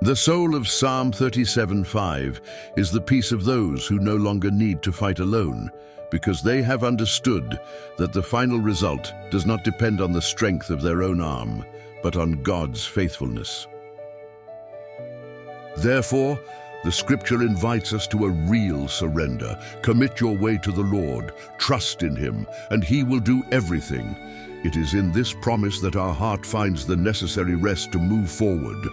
The soul of Psalm 37:5 is the peace of those who no longer need to fight alone, because they have understood that the final result does not depend on the strength of their own arm, but on God's faithfulness. Therefore, the scripture invites us to a real surrender. Commit your way to the Lord, trust in Him, and He will do everything. It is in this promise that our heart finds the necessary rest to move forward.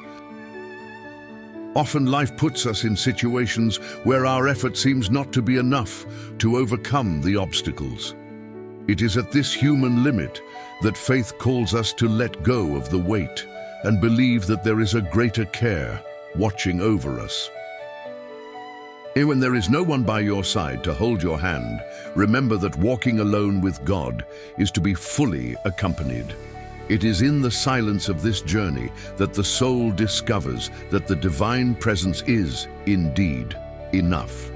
Often life puts us in situations where our effort seems not to be enough to overcome the obstacles. It is at this human limit that faith calls us to let go of the weight and believe that there is a greater care watching over us. And when there is no one by your side to hold your hand, remember that walking alone with God is to be fully accompanied. It is in the silence of this journey that the soul discovers that the divine presence is, indeed, enough.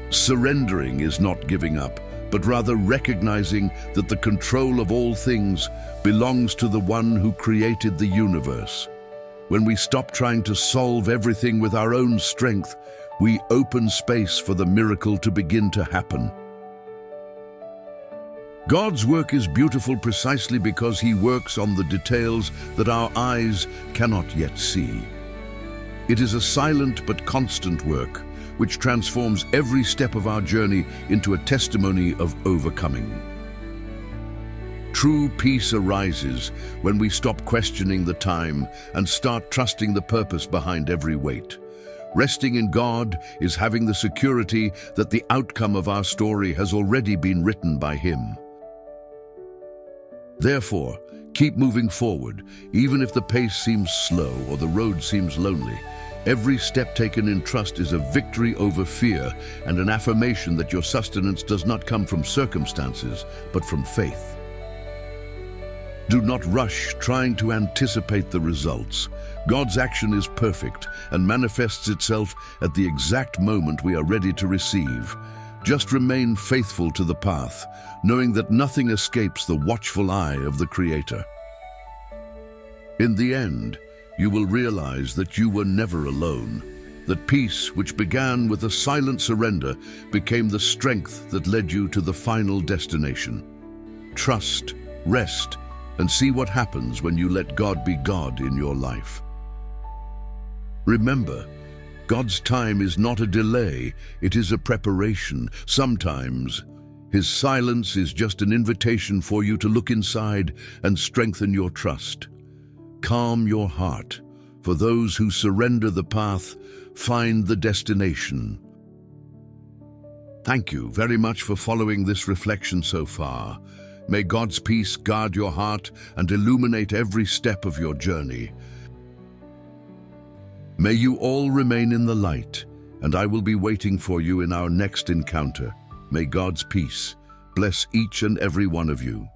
Surrendering is not giving up, but rather recognizing that the control of all things belongs to the one who created the universe. When we stop trying to solve everything with our own strength, we open space for the miracle to begin to happen. God's work is beautiful precisely because He works on the details that our eyes cannot yet see. It is a silent but constant work which transforms every step of our journey into a testimony of overcoming. True peace arises when we stop questioning the time and start trusting the purpose behind every weight. Resting in God is having the security that the outcome of our story has already been written by Him. Therefore, keep moving forward, even if the pace seems slow or the road seems lonely. Every step taken in trust is a victory over fear and an affirmation that your sustenance does not come from circumstances, but from faith. Do not rush trying to anticipate the results. God's action is perfect and manifests itself at the exact moment we are ready to receive. Just remain faithful to the path, knowing that nothing escapes the watchful eye of the Creator. In the end, you will realize that you were never alone, that peace, which began with a silent surrender, became the strength that led you to the final destination. Trust, rest, and see what happens when you let God be God in your life. Remember, God's time is not a delay, it is a preparation. Sometimes, His silence is just an invitation for you to look inside and strengthen your trust. Calm your heart, for those who surrender the path find the destination. Thank you very much for following this reflection so far. May God's peace guard your heart and illuminate every step of your journey. May you all remain in the light, and I will be waiting for you in our next encounter. May God's peace bless each and every one of you.